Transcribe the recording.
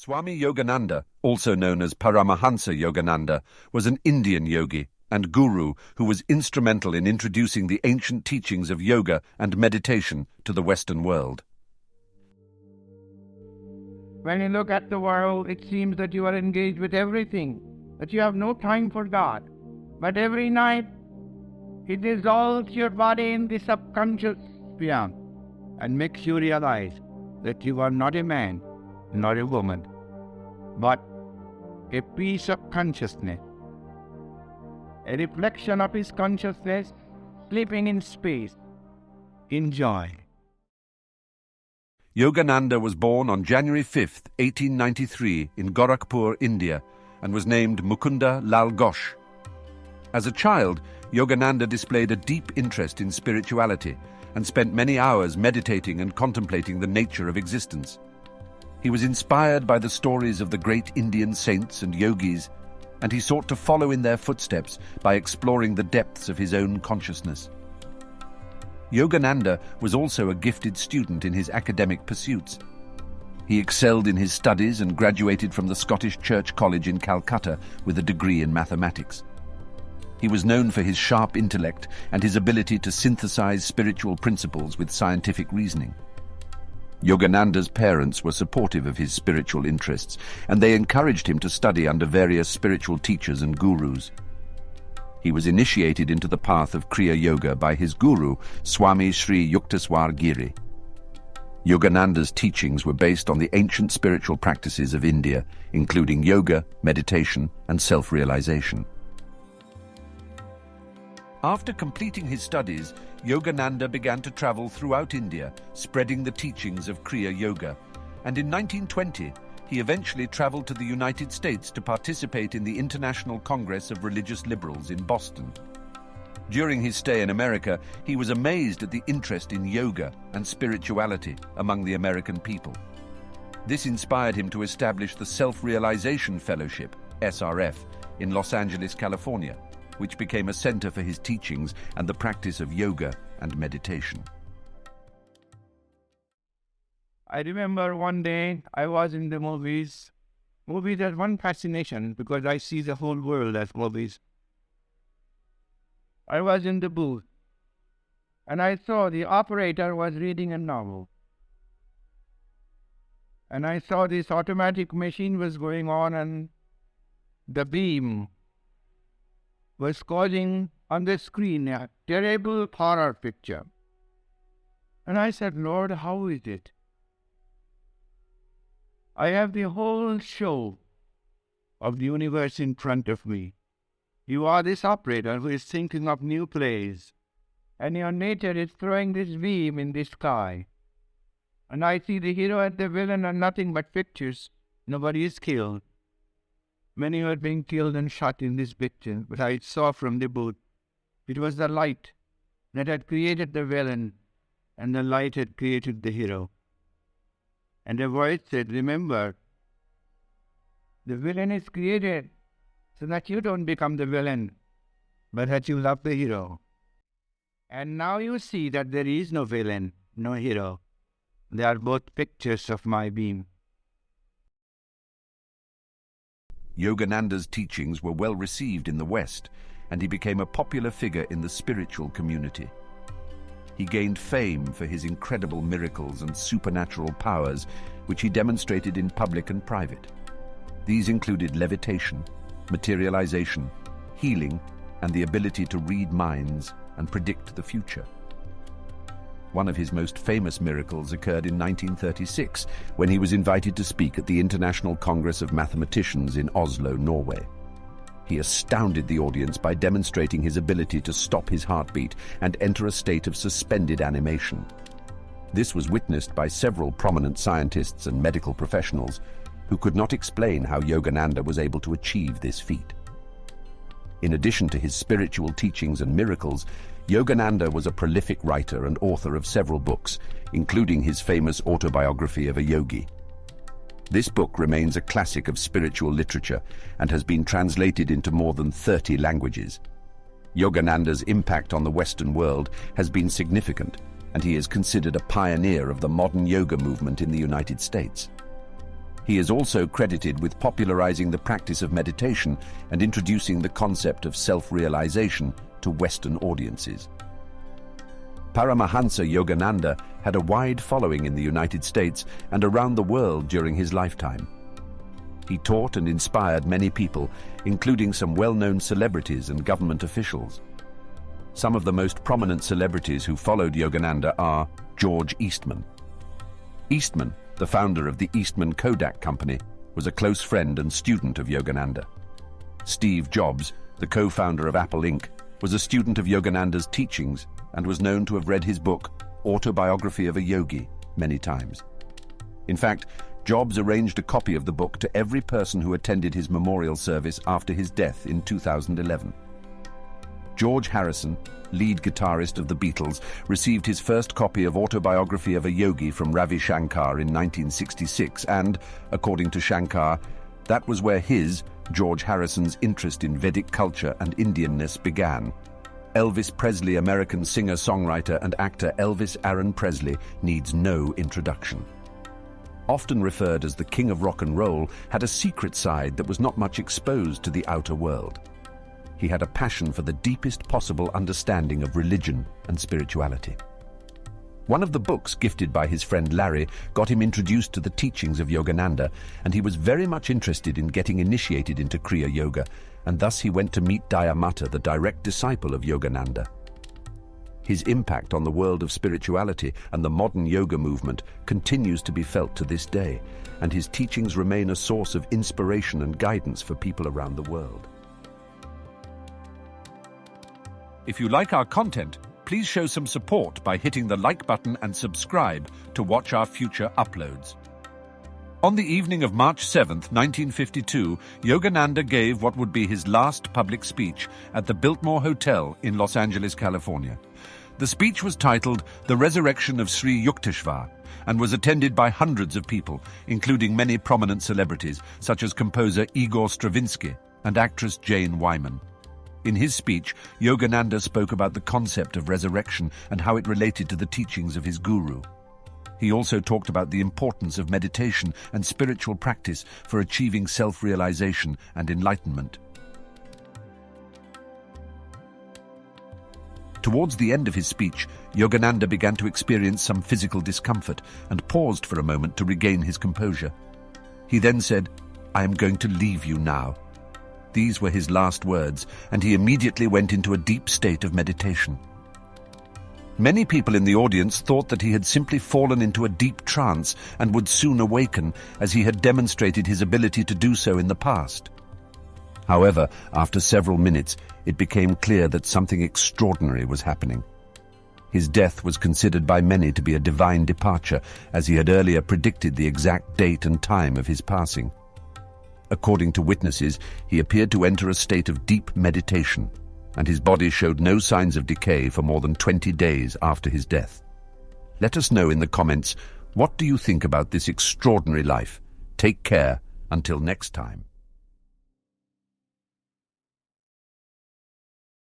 Swami Yogananda, also known as Paramahansa Yogananda, was an Indian yogi and guru who was instrumental in introducing the ancient teachings of yoga and meditation to the Western world. When you look at the world, it seems that you are engaged with everything, that you have no time for God. But every night, He dissolves your body in the subconscious realm and makes you realize that you are not a man, not a woman, but a piece of consciousness, a reflection of His consciousness sleeping in space, in joy. Yogananda was born on January 5, 1893 in Gorakhpur, India, and was named Mukunda Lal Ghosh. As a child, Yogananda displayed a deep interest in spirituality and spent many hours meditating and contemplating the nature of existence. He was inspired by the stories of the great Indian saints and yogis, and he sought to follow in their footsteps by exploring the depths of his own consciousness. Yogananda was also a gifted student in his academic pursuits. He excelled in his studies and graduated from the Scottish Church College in Calcutta with a degree in mathematics. He was known for his sharp intellect and his ability to synthesize spiritual principles with scientific reasoning. Yogananda's parents were supportive of his spiritual interests, and they encouraged him to study under various spiritual teachers and gurus. He was initiated into the path of Kriya Yoga by his guru, Swami Sri Yukteswar Giri. Yogananda's teachings were based on the ancient spiritual practices of India, including yoga, meditation, and self-realization. After completing his studies, Yogananda began to travel throughout India, spreading the teachings of Kriya Yoga, and in 1920, he eventually traveled to the United States to participate in the International Congress of Religious Liberals in Boston. During his stay in America, he was amazed at the interest in yoga and spirituality among the American people. This inspired him to establish the Self-Realization Fellowship, SRF, in Los Angeles, California, which became a center for his teachings and the practice of yoga and meditation. I remember one day I was in the movies. Movies has one fascination because I see the whole world as movies. I was in the booth and I saw the operator was reading a novel. And I saw this automatic machine was going on and the beam was causing on the screen a terrible horror picture. And I said, Lord, how is it? I have the whole show of the universe in front of me. You are this operator who is thinking of new plays, and your nature is throwing this beam in the sky. And I see the hero and the villain are nothing but pictures. Nobody is killed. Many were being killed and shot in this picture, but I saw from the booth, it was the light that had created the villain, and the light had created the hero. And a voice said, remember, the villain is created so that you don't become the villain, but that you love the hero. And now you see that there is no villain, no hero. They are both pictures of my beam. Yogananda's teachings were well received in the West, and he became a popular figure in the spiritual community. He gained fame for his incredible miracles and supernatural powers, which he demonstrated in public and private. These included levitation, materialization, healing, and the ability to read minds and predict the future. One of his most famous miracles occurred in 1936, when he was invited to speak at the International Congress of Mathematicians in Oslo, Norway. He astounded the audience by demonstrating his ability to stop his heartbeat and enter a state of suspended animation. This was witnessed by several prominent scientists and medical professionals who could not explain how Yogananda was able to achieve this feat. In addition to his spiritual teachings and miracles, Yogananda was a prolific writer and author of several books, including his famous autobiography of a yogi. This book remains a classic of spiritual literature and has been translated into more than 30 languages. Yogananda's impact on the Western world has been significant, and he is considered a pioneer of the modern yoga movement in the United States. He is also credited with popularizing the practice of meditation and introducing the concept of self-realization to Western audiences. Paramahansa Yogananda had a wide following in the United States and around the world during his lifetime. He taught and inspired many people, including some well-known celebrities and government officials. Some of the most prominent celebrities who followed Yogananda are George Eastman. Eastman, the founder of the Eastman Kodak Company, was a close friend and student of Yogananda. Steve Jobs, the co-founder of Apple Inc., was a student of Yogananda's teachings and was known to have read his book, Autobiography of a Yogi, many times. In fact, Jobs arranged a copy of the book to every person who attended his memorial service after his death in 2011. George Harrison, lead guitarist of the Beatles, received his first copy of Autobiography of a Yogi from Ravi Shankar in 1966 and, according to Shankar, that was where his, George Harrison's, interest in Vedic culture and Indianness began. Elvis Presley, American singer, songwriter and actor Elvis Aaron Presley, needs no introduction. Often referred as the king of rock and roll, had a secret side that was not much exposed to the outer world. He had a passion for the deepest possible understanding of religion and spirituality. One of the books gifted by his friend Larry got him introduced to the teachings of Yogananda, and he was very much interested in getting initiated into Kriya Yoga, and thus he went to meet Dayamata, the direct disciple of Yogananda. His impact on the world of spirituality and the modern yoga movement continues to be felt to this day, and his teachings remain a source of inspiration and guidance for people around the world. If you like our content, please show some support by hitting the like button and subscribe to watch our future uploads. On the evening of March 7th, 1952, Yogananda gave what would be his last public speech at the Biltmore Hotel in Los Angeles, California. The speech was titled The Resurrection of Sri Yukteswar and was attended by hundreds of people, including many prominent celebrities such as composer Igor Stravinsky and actress Jane Wyman. In his speech, Yogananda spoke about the concept of resurrection and how it related to the teachings of his guru. He also talked about the importance of meditation and spiritual practice for achieving self-realization and enlightenment. Towards the end of his speech, Yogananda began to experience some physical discomfort and paused for a moment to regain his composure. He then said, "I am going to leave you now." These were his last words, and he immediately went into a deep state of meditation. Many people in the audience thought that he had simply fallen into a deep trance and would soon awaken, as he had demonstrated his ability to do so in the past. However, after several minutes, it became clear that something extraordinary was happening. His death was considered by many to be a divine departure, as he had earlier predicted the exact date and time of his passing. According to witnesses, he appeared to enter a state of deep meditation, and his body showed no signs of decay for more than 20 days after his death. Let us know in the comments, what do you think about this extraordinary life? Take care until next time.